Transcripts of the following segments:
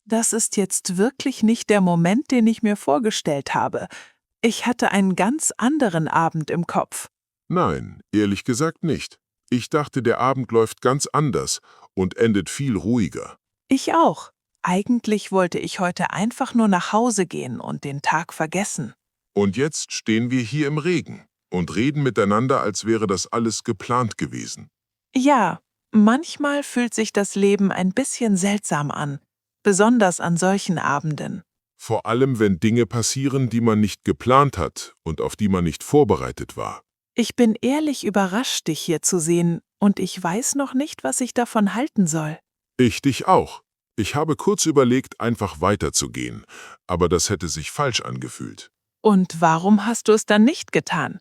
Das ist jetzt wirklich nicht der Moment, den ich mir vorgestellt habe. Ich hatte einen ganz anderen Abend im Kopf. Nein, ehrlich gesagt nicht. Ich dachte, der Abend läuft ganz anders und endet viel ruhiger. Ich auch. Eigentlich wollte ich heute einfach nur nach Hause gehen und den Tag vergessen. Und jetzt stehen wir hier im Regen und reden miteinander, als wäre das alles geplant gewesen. Ja, manchmal fühlt sich das Leben ein bisschen seltsam an, besonders an solchen Abenden. Vor allem, wenn Dinge passieren, die man nicht geplant hat und auf die man nicht vorbereitet war. Ich bin ehrlich überrascht, dich hier zu sehen, und ich weiß noch nicht, was ich davon halten soll. Ich dich auch. Ich habe kurz überlegt, einfach weiterzugehen, aber das hätte sich falsch angefühlt. Und warum hast du es dann nicht getan?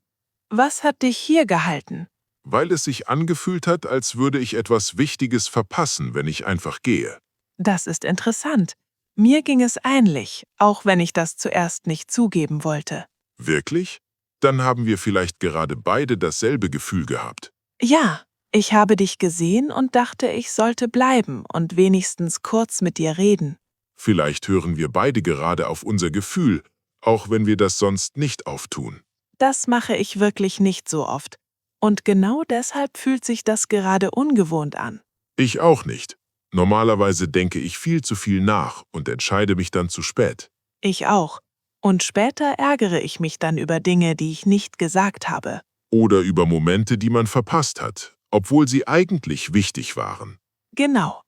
Was hat dich hier gehalten? Weil es sich angefühlt hat, als würde ich etwas Wichtiges verpassen, wenn ich einfach gehe. Das ist interessant. Mir ging es ähnlich, auch wenn ich das zuerst nicht zugeben wollte. Wirklich? Dann haben wir vielleicht gerade beide dasselbe Gefühl gehabt. Ja, ich habe dich gesehen und dachte, ich sollte bleiben und wenigstens kurz mit dir reden. Vielleicht hören wir beide gerade auf unser Gefühl, auch wenn wir das sonst nicht auftun. Das mache ich wirklich nicht so oft. Und genau deshalb fühlt sich das gerade ungewohnt an. Ich auch nicht. Normalerweise denke ich viel zu viel nach und entscheide mich dann zu spät. Ich auch. Und später ärgere ich mich dann über Dinge, die ich nicht gesagt habe. Oder über Momente, die man verpasst hat, obwohl sie eigentlich wichtig waren. Genau.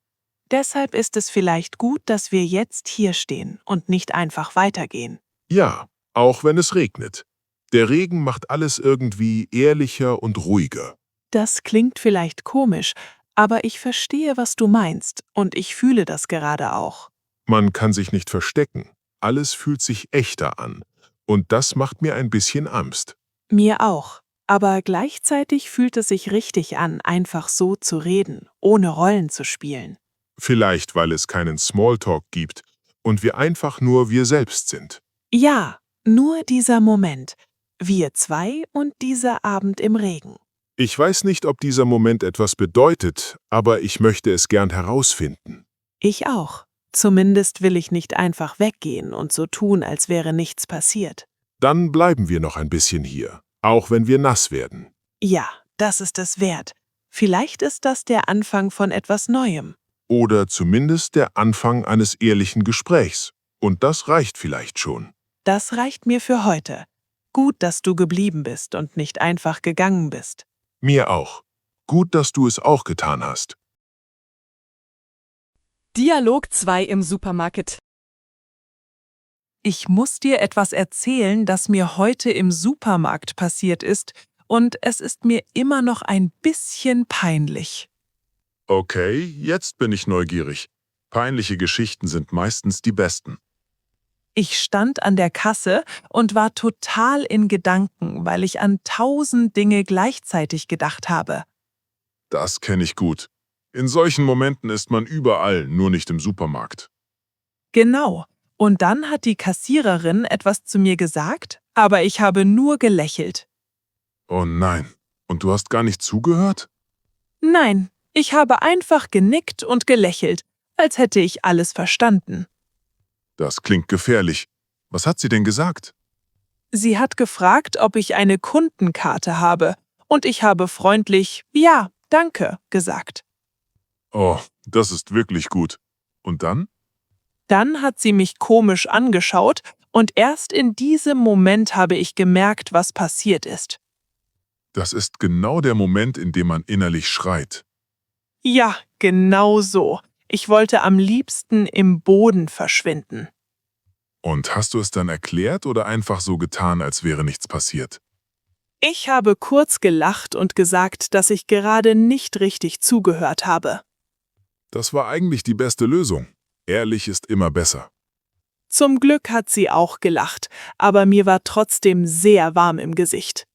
Deshalb ist es vielleicht gut, dass wir jetzt hier stehen und nicht einfach weitergehen. Ja, auch wenn es regnet. Der Regen macht alles irgendwie ehrlicher und ruhiger. Das klingt vielleicht komisch, aber ich verstehe, was du meinst, und ich fühle das gerade auch. Man kann sich nicht verstecken. Alles fühlt sich echter an. Und das macht mir ein bisschen Angst. Mir auch. Aber gleichzeitig fühlt es sich richtig an, einfach so zu reden, ohne Rollen zu spielen. Vielleicht, weil es keinen Smalltalk gibt und wir einfach nur wir selbst sind. Ja, nur dieser Moment. Wir zwei und dieser Abend im Regen. Ich weiß nicht, ob dieser Moment etwas bedeutet, aber ich möchte es gern herausfinden. Ich auch. Zumindest will ich nicht einfach weggehen und so tun, als wäre nichts passiert. Dann bleiben wir noch ein bisschen hier, auch wenn wir nass werden. Ja, das ist es wert. Vielleicht ist das der Anfang von etwas Neuem. Oder zumindest der Anfang eines ehrlichen Gesprächs. Und das reicht vielleicht schon. Das reicht mir für heute. Gut, dass du geblieben bist und nicht einfach gegangen bist. Mir auch. Gut, dass du es auch getan hast. Dialog 2 im Supermarkt. Ich muss dir etwas erzählen, das mir heute im Supermarkt passiert ist, und es ist mir immer noch ein bisschen peinlich. Okay, jetzt bin ich neugierig. Peinliche Geschichten sind meistens die besten. Ich stand an der Kasse und war total in Gedanken, weil ich an 1000 Dinge gleichzeitig gedacht habe. Das kenne ich gut. In solchen Momenten ist man überall, nur nicht im Supermarkt. Genau. Und dann hat die Kassiererin etwas zu mir gesagt, aber ich habe nur gelächelt. Oh nein. Und du hast gar nicht zugehört? Nein, ich habe einfach genickt und gelächelt, als hätte ich alles verstanden. Das klingt gefährlich. Was hat sie denn gesagt? Sie hat gefragt, ob ich eine Kundenkarte habe, und ich habe freundlich „Ja, danke" gesagt. Oh, das ist wirklich gut. Und dann? Dann hat sie mich komisch angeschaut, und erst in diesem Moment habe ich gemerkt, was passiert ist. Das ist genau der Moment, in dem man innerlich schreit. Ja, genau so. Ich wollte am liebsten im Boden verschwinden. Und hast du es dann erklärt oder einfach so getan, als wäre nichts passiert? Ich habe kurz gelacht und gesagt, dass ich gerade nicht richtig zugehört habe. Das war eigentlich die beste Lösung. Ehrlich ist immer besser. Zum Glück hat sie auch gelacht, aber mir war trotzdem sehr warm im Gesicht.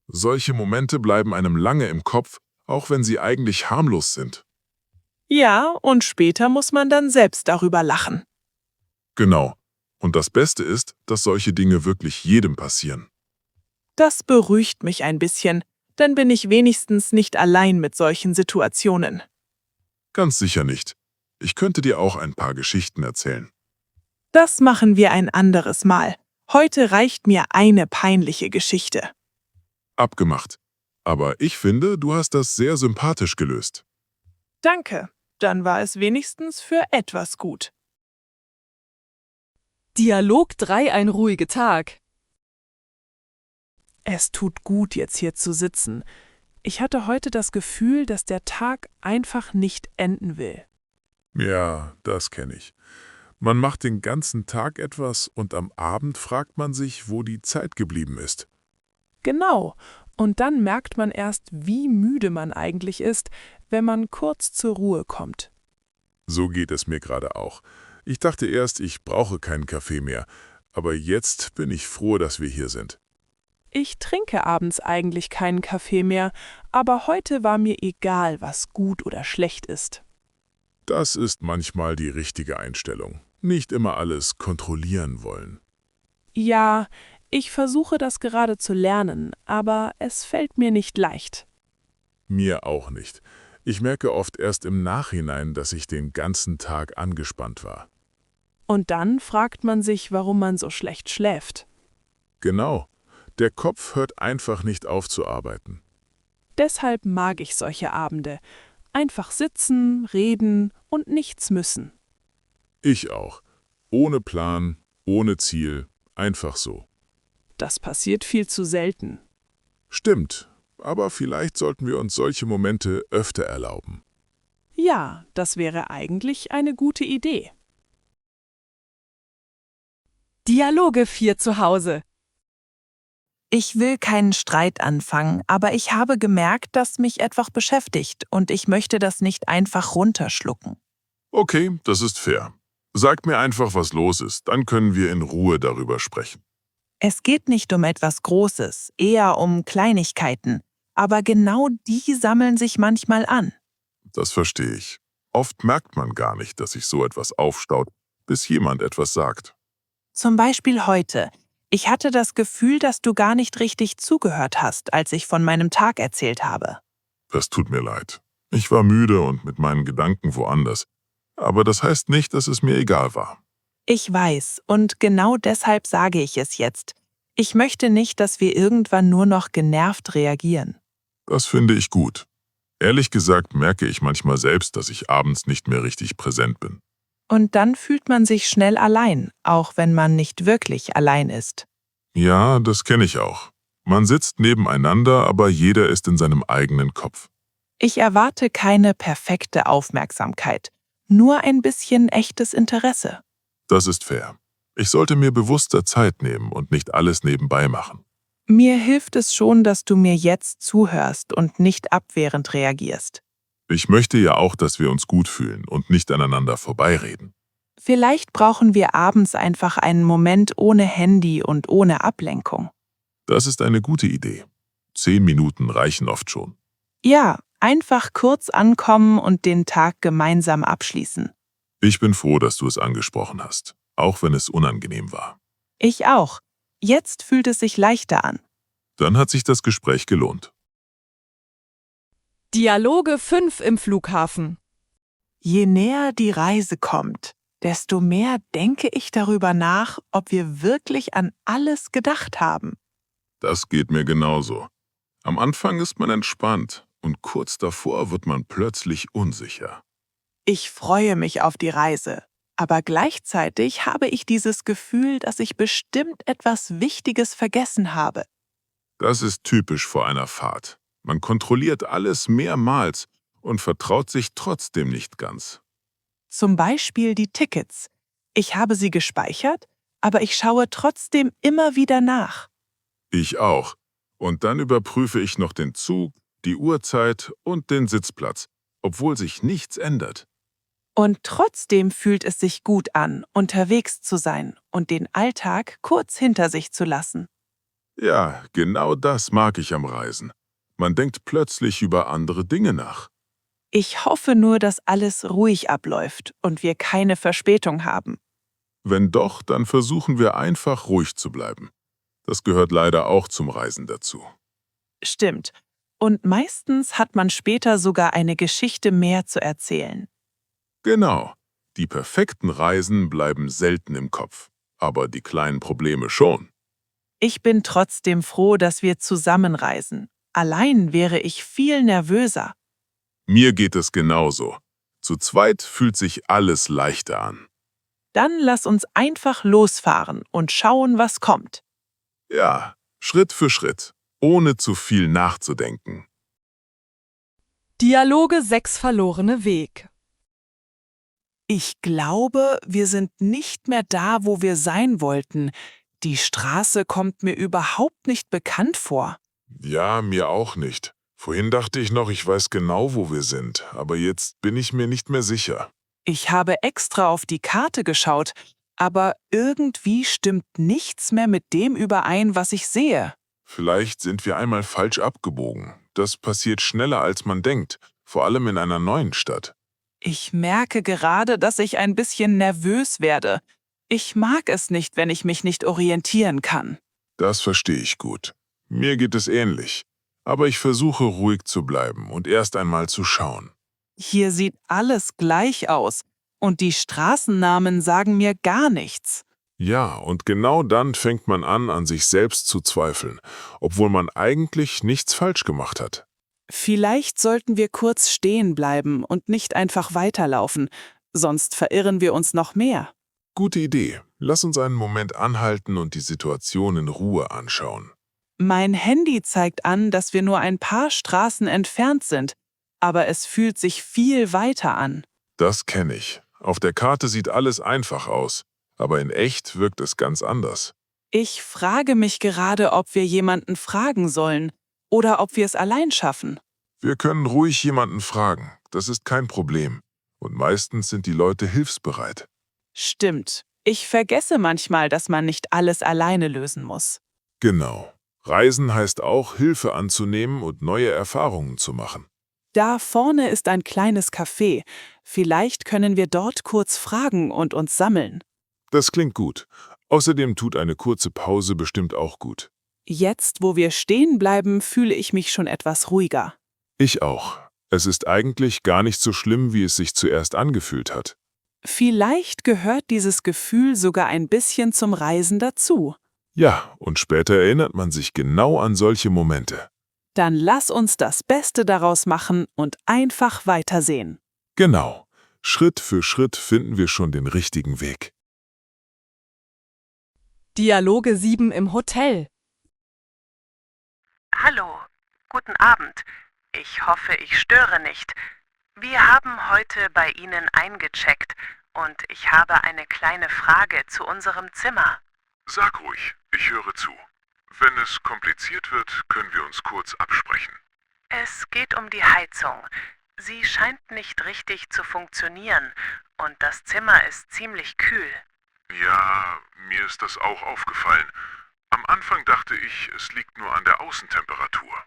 Solche Momente bleiben einem lange im Kopf, auch wenn sie eigentlich harmlos sind. Ja, und später muss man dann selbst darüber lachen. Genau. Und das Beste ist, dass solche Dinge wirklich jedem passieren. Das beruhigt mich ein bisschen, dann bin ich wenigstens nicht allein mit solchen Situationen. Ganz sicher nicht. Ich könnte dir auch ein paar Geschichten erzählen. Das machen wir ein anderes Mal. Heute reicht mir eine peinliche Geschichte. Abgemacht. Aber ich finde, du hast das sehr sympathisch gelöst. Danke, dann war es wenigstens für etwas gut. Dialog 3: Ein ruhiger Tag. Es tut gut, jetzt hier zu sitzen. Ich hatte heute das Gefühl, dass der Tag einfach nicht enden will. Ja, das kenne ich. Man macht den ganzen Tag etwas und am Abend fragt man sich, wo die Zeit geblieben ist. Genau. Und dann merkt man erst, wie müde man eigentlich ist, wenn man kurz zur Ruhe kommt. So geht es mir gerade auch. Ich dachte erst, ich brauche keinen Kaffee mehr, aber jetzt bin ich froh, dass wir hier sind. Ich trinke abends eigentlich keinen Kaffee mehr, aber heute war mir egal, was gut oder schlecht ist. Das ist manchmal die richtige Einstellung. Nicht immer alles kontrollieren wollen. Ja, ich versuche das gerade zu lernen, aber es fällt mir nicht leicht. Mir auch nicht. Ich merke oft erst im Nachhinein, dass ich den ganzen Tag angespannt war. Und dann fragt man sich, warum man so schlecht schläft. Genau. Der Kopf hört einfach nicht auf zu arbeiten. Deshalb mag ich solche Abende. Einfach sitzen, reden und nichts müssen. Ich auch. Ohne Plan, ohne Ziel, einfach so. Das passiert viel zu selten. Stimmt, aber vielleicht sollten wir uns solche Momente öfter erlauben. Ja, das wäre eigentlich eine gute Idee. Dialoge 4 zu Hause. Ich will keinen Streit anfangen, aber ich habe gemerkt, dass mich etwas beschäftigt und ich möchte das nicht einfach runterschlucken. Okay, das ist fair. Sag mir einfach, was los ist, dann können wir in Ruhe darüber sprechen. Es geht nicht um etwas Großes, eher um Kleinigkeiten, aber genau die sammeln sich manchmal an. Das verstehe ich. Oft merkt man gar nicht, dass sich so etwas aufstaut, bis jemand etwas sagt. Zum Beispiel heute. Ich hatte das Gefühl, dass du gar nicht richtig zugehört hast, als ich von meinem Tag erzählt habe. Das tut mir leid. Ich war müde und mit meinen Gedanken woanders. Aber das heißt nicht, dass es mir egal war. Ich weiß, und genau deshalb sage ich es jetzt. Ich möchte nicht, dass wir irgendwann nur noch genervt reagieren. Das finde ich gut. Ehrlich gesagt merke ich manchmal selbst, dass ich abends nicht mehr richtig präsent bin. Und dann fühlt man sich schnell allein, auch wenn man nicht wirklich allein ist. Ja, das kenne ich auch. Man sitzt nebeneinander, aber jeder ist in seinem eigenen Kopf. Ich erwarte keine perfekte Aufmerksamkeit, nur ein bisschen echtes Interesse. Das ist fair. Ich sollte mir bewusster Zeit nehmen und nicht alles nebenbei machen. Mir hilft es schon, dass du mir jetzt zuhörst und nicht abwehrend reagierst. Ich möchte ja auch, dass wir uns gut fühlen und nicht aneinander vorbeireden. Vielleicht brauchen wir abends einfach einen Moment ohne Handy und ohne Ablenkung. Das ist eine gute Idee. 10 Minuten reichen oft schon. Ja, einfach kurz ankommen und den Tag gemeinsam abschließen. Ich bin froh, dass du es angesprochen hast, auch wenn es unangenehm war. Ich auch. Jetzt fühlt es sich leichter an. Dann hat sich das Gespräch gelohnt. Dialoge 5 im Flughafen. Je näher die Reise kommt, desto mehr denke ich darüber nach, ob wir wirklich an alles gedacht haben. Das geht mir genauso. Am Anfang ist man entspannt und kurz davor wird man plötzlich unsicher. Ich freue mich auf die Reise, aber gleichzeitig habe ich dieses Gefühl, dass ich bestimmt etwas Wichtiges vergessen habe. Das ist typisch vor einer Fahrt. Man kontrolliert alles mehrmals und vertraut sich trotzdem nicht ganz. Zum Beispiel die Tickets. Ich habe sie gespeichert, aber ich schaue trotzdem immer wieder nach. Ich auch. Und dann überprüfe ich noch den Zug, die Uhrzeit und den Sitzplatz, obwohl sich nichts ändert. Und trotzdem fühlt es sich gut an, unterwegs zu sein und den Alltag kurz hinter sich zu lassen. Ja, genau das mag ich am Reisen. Man denkt plötzlich über andere Dinge nach. Ich hoffe nur, dass alles ruhig abläuft und wir keine Verspätung haben. Wenn doch, dann versuchen wir einfach ruhig zu bleiben. Das gehört leider auch zum Reisen dazu. Stimmt. Und meistens hat man später sogar eine Geschichte mehr zu erzählen. Genau. Die perfekten Reisen bleiben selten im Kopf, aber die kleinen Probleme schon. Ich bin trotzdem froh, dass wir zusammenreisen. Allein wäre ich viel nervöser. Mir geht es genauso. Zu zweit fühlt sich alles leichter an. Dann lass uns einfach losfahren und schauen, was kommt. Ja, Schritt für Schritt, ohne zu viel nachzudenken. Dialoge 6 verlorene Weg. Ich glaube, wir sind nicht mehr da, wo wir sein wollten. Die Straße kommt mir überhaupt nicht bekannt vor. Ja, mir auch nicht. Vorhin dachte ich noch, ich weiß genau, wo wir sind, aber jetzt bin ich mir nicht mehr sicher. Ich habe extra auf die Karte geschaut, aber irgendwie stimmt nichts mehr mit dem überein, was ich sehe. Vielleicht sind wir einmal falsch abgebogen. Das passiert schneller, als man denkt, vor allem in einer neuen Stadt. Ich merke gerade, dass ich ein bisschen nervös werde. Ich mag es nicht, wenn ich mich nicht orientieren kann. Das verstehe ich gut. Mir geht es ähnlich. Aber ich versuche ruhig zu bleiben und erst einmal zu schauen. Hier sieht alles gleich aus und die Straßennamen sagen mir gar nichts. Ja, und genau dann fängt man an sich selbst zu zweifeln, obwohl man eigentlich nichts falsch gemacht hat. Vielleicht sollten wir kurz stehen bleiben und nicht einfach weiterlaufen, sonst verirren wir uns noch mehr. Gute Idee. Lass uns einen Moment anhalten und die Situation in Ruhe anschauen. Mein Handy zeigt an, dass wir nur ein paar Straßen entfernt sind, aber es fühlt sich viel weiter an. Das kenne ich. Auf der Karte sieht alles einfach aus, aber in echt wirkt es ganz anders. Ich frage mich gerade, ob wir jemanden fragen sollen oder ob wir es allein schaffen. Wir können ruhig jemanden fragen, das ist kein Problem. Und meistens sind die Leute hilfsbereit. Stimmt. Ich vergesse manchmal, dass man nicht alles alleine lösen muss. Genau. Reisen heißt auch, Hilfe anzunehmen und neue Erfahrungen zu machen. Da vorne ist ein kleines Café. Vielleicht können wir dort kurz fragen und uns sammeln. Das klingt gut. Außerdem tut eine kurze Pause bestimmt auch gut. Jetzt, wo wir stehen bleiben, fühle ich mich schon etwas ruhiger. Ich auch. Es ist eigentlich gar nicht so schlimm, wie es sich zuerst angefühlt hat. Vielleicht gehört dieses Gefühl sogar ein bisschen zum Reisen dazu. Ja, und später erinnert man sich genau an solche Momente. Dann lass uns das Beste daraus machen und einfach weitersehen. Genau. Schritt für Schritt finden wir schon den richtigen Weg. Dialoge 7 im Hotel. Hallo, guten Abend. Ich hoffe, ich störe nicht. Wir haben heute bei Ihnen eingecheckt und ich habe eine kleine Frage zu unserem Zimmer. Sag ruhig, ich höre zu. Wenn es kompliziert wird, können wir uns kurz absprechen. Es geht um die Heizung. Sie scheint nicht richtig zu funktionieren und das Zimmer ist ziemlich kühl. Ja, mir ist das auch aufgefallen. Am Anfang dachte ich, es liegt nur an der Außentemperatur.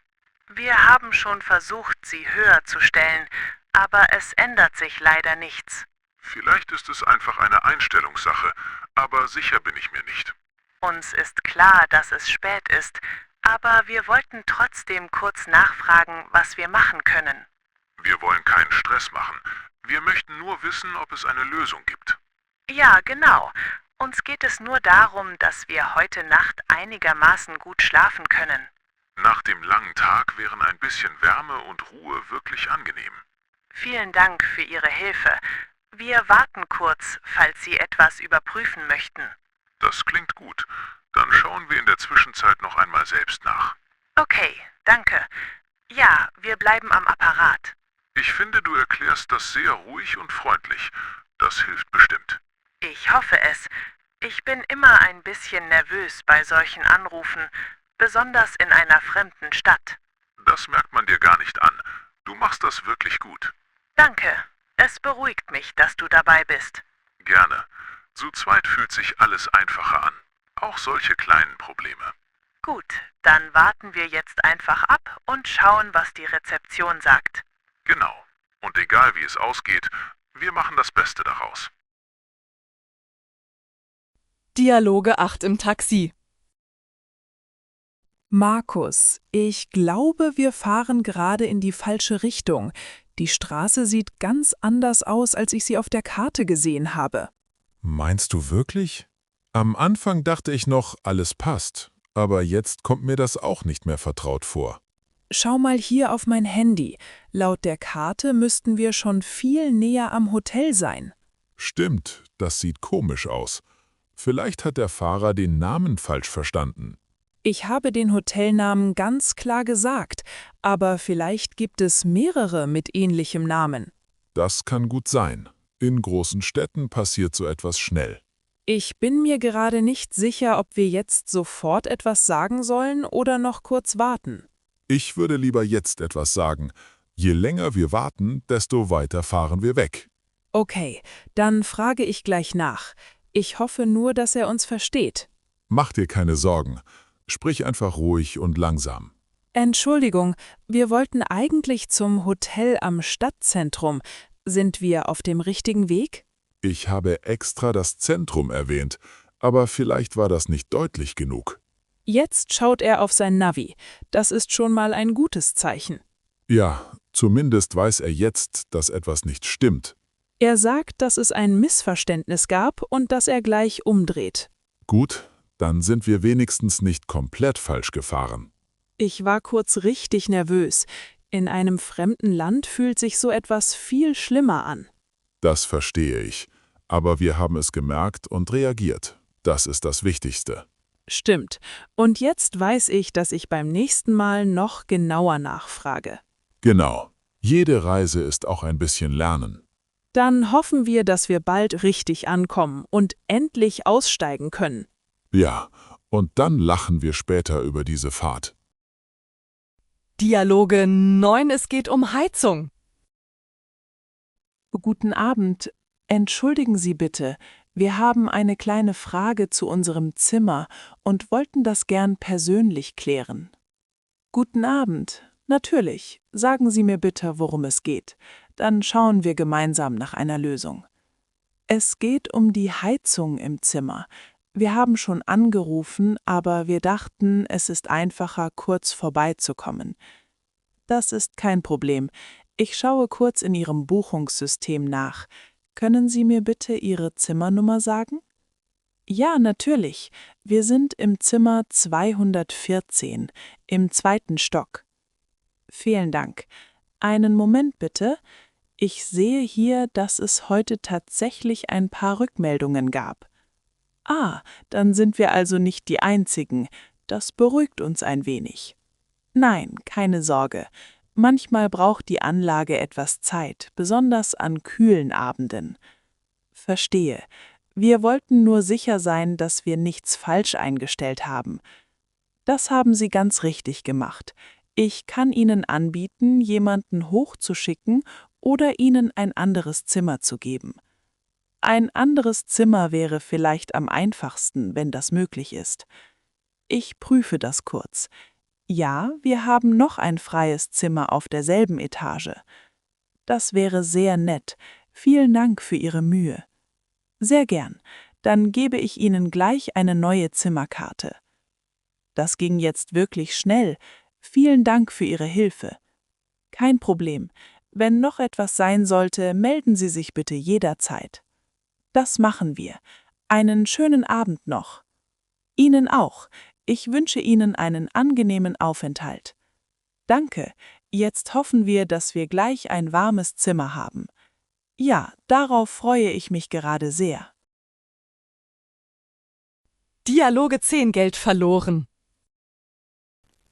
Wir haben schon versucht, sie höher zu stellen, aber es ändert sich leider nichts. Vielleicht ist es einfach eine Einstellungssache, aber sicher bin ich mir nicht. Uns ist klar, dass es spät ist, aber wir wollten trotzdem kurz nachfragen, was wir machen können. Wir wollen keinen Stress machen. Wir möchten nur wissen, ob es eine Lösung gibt. Ja, genau. Uns geht es nur darum, dass wir heute Nacht einigermaßen gut schlafen können. Nach dem langen Tag wären ein bisschen Wärme und Ruhe wirklich angenehm. Vielen Dank für Ihre Hilfe. Wir warten kurz, falls Sie etwas überprüfen möchten. Das klingt gut. Dann schauen wir in der Zwischenzeit noch einmal selbst nach. Okay, danke. Ja, wir bleiben am Apparat. Ich finde, du erklärst das sehr ruhig und freundlich. Das hilft bestimmt. Ich hoffe es. Ich bin immer ein bisschen nervös bei solchen Anrufen, besonders in einer fremden Stadt. Das merkt man dir gar nicht an. Du machst das wirklich gut. Danke. Es beruhigt mich, dass du dabei bist. Gerne. Zu zweit fühlt sich alles einfacher an. Auch solche kleinen Probleme. Gut, dann warten wir jetzt einfach ab und schauen, was die Rezeption sagt. Genau. Und egal wie es ausgeht, wir machen das Beste daraus. Dialoge 8 im Taxi. Markus, ich glaube, wir fahren gerade in die falsche Richtung. Die Straße sieht ganz anders aus, als ich sie auf der Karte gesehen habe. Meinst du wirklich? Am Anfang dachte ich noch, alles passt, aber jetzt kommt mir das auch nicht mehr vertraut vor. Schau mal hier auf mein Handy. Laut der Karte müssten wir schon viel näher am Hotel sein. Stimmt, das sieht komisch aus. Vielleicht hat der Fahrer den Namen falsch verstanden. Ich habe den Hotelnamen ganz klar gesagt, aber vielleicht gibt es mehrere mit ähnlichem Namen. Das kann gut sein. In großen Städten passiert so etwas schnell. Ich bin mir gerade nicht sicher, ob wir jetzt sofort etwas sagen sollen oder noch kurz warten. Ich würde lieber jetzt etwas sagen. Je länger wir warten, desto weiter fahren wir weg. Okay, dann frage ich gleich nach. Ich hoffe nur, dass er uns versteht. Mach dir keine Sorgen. Sprich einfach ruhig und langsam. Entschuldigung, wir wollten eigentlich zum Hotel am Stadtzentrum. Sind wir auf dem richtigen Weg? Ich habe extra das Zentrum erwähnt, aber vielleicht war das nicht deutlich genug. Jetzt schaut er auf sein Navi. Das ist schon mal ein gutes Zeichen. Ja, zumindest weiß er jetzt, dass etwas nicht stimmt. Er sagt, dass es ein Missverständnis gab und dass er gleich umdreht. Gut, dann sind wir wenigstens nicht komplett falsch gefahren. Ich war kurz richtig nervös. In einem fremden Land fühlt sich so etwas viel schlimmer an. Das verstehe ich. Aber wir haben es gemerkt und reagiert. Das ist das Wichtigste. Stimmt. Und jetzt weiß ich, dass ich beim nächsten Mal noch genauer nachfrage. Genau. Jede Reise ist auch ein bisschen Lernen. Dann hoffen wir, dass wir bald richtig ankommen und endlich aussteigen können. Ja, und dann lachen wir später über diese Fahrt. Dialoge 9, es geht um Heizung. Guten Abend. Entschuldigen Sie bitte. Wir haben eine kleine Frage zu unserem Zimmer und wollten das gern persönlich klären. Guten Abend. Natürlich. Sagen Sie mir bitte, worum es geht. Dann schauen wir gemeinsam nach einer Lösung. Es geht um die Heizung im Zimmer. Wir haben schon angerufen, aber wir dachten, es ist einfacher, kurz vorbeizukommen. Das ist kein Problem. Ich schaue kurz in Ihrem Buchungssystem nach. Können Sie mir bitte Ihre Zimmernummer sagen? Ja, natürlich. Wir sind im Zimmer 214, im 2. Stock. Vielen Dank. Einen Moment bitte. Ich sehe hier, dass es heute tatsächlich ein paar Rückmeldungen gab. Ah, dann sind wir also nicht die Einzigen. Das beruhigt uns ein wenig. Nein, keine Sorge. Manchmal braucht die Anlage etwas Zeit, besonders an kühlen Abenden. Verstehe. Wir wollten nur sicher sein, dass wir nichts falsch eingestellt haben. Das haben Sie ganz richtig gemacht. Ich kann Ihnen anbieten, jemanden hochzuschicken oder Ihnen ein anderes Zimmer zu geben. Ein anderes Zimmer wäre vielleicht am einfachsten, wenn das möglich ist. Ich prüfe das kurz. Ja, wir haben noch ein freies Zimmer auf derselben Etage. Das wäre sehr nett. Vielen Dank für Ihre Mühe. Sehr gern. Dann gebe ich Ihnen gleich eine neue Zimmerkarte. Das ging jetzt wirklich schnell. Vielen Dank für Ihre Hilfe. Kein Problem. Wenn noch etwas sein sollte, melden Sie sich bitte jederzeit. Das machen wir. Einen schönen Abend noch. Ihnen auch. Ich wünsche Ihnen einen angenehmen Aufenthalt. Danke. Jetzt hoffen wir, dass wir gleich ein warmes Zimmer haben. Ja, darauf freue ich mich gerade sehr. Dialoge 10, Geld verloren.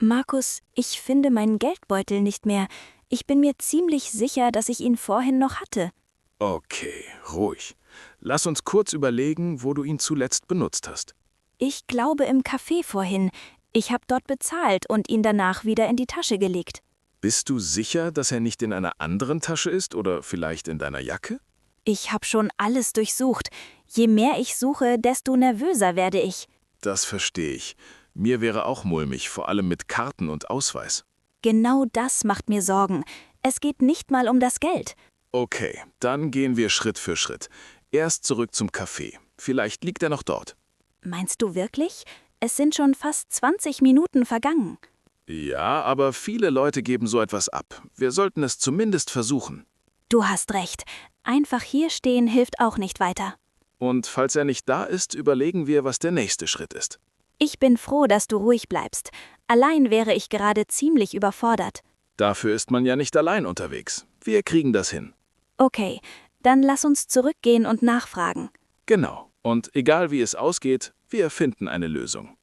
Markus, ich finde meinen Geldbeutel nicht mehr. Ich bin mir ziemlich sicher, dass ich ihn vorhin noch hatte. Okay, ruhig. Lass uns kurz überlegen, wo du ihn zuletzt benutzt hast. Ich glaube im Café vorhin. Ich habe dort bezahlt und ihn danach wieder in die Tasche gelegt. Bist du sicher, dass er nicht in einer anderen Tasche ist oder vielleicht in deiner Jacke? Ich habe schon alles durchsucht. Je mehr ich suche, desto nervöser werde ich. Das verstehe ich. Mir wäre auch mulmig, vor allem mit Karten und Ausweis. Genau das macht mir Sorgen. Es geht nicht mal um das Geld. Okay, dann gehen wir Schritt für Schritt. Erst zurück zum Café. Vielleicht liegt er noch dort. Meinst du wirklich? Es sind schon fast 20 Minuten vergangen. Ja, aber viele Leute geben so etwas ab. Wir sollten es zumindest versuchen. Du hast recht. Einfach hier stehen hilft auch nicht weiter. Und falls er nicht da ist, überlegen wir, was der nächste Schritt ist. Ich bin froh, dass du ruhig bleibst. Allein wäre ich gerade ziemlich überfordert. Dafür ist man ja nicht allein unterwegs. Wir kriegen das hin. Okay, dann lass uns zurückgehen und nachfragen. Genau. Und egal wie es ausgeht, wir finden eine Lösung.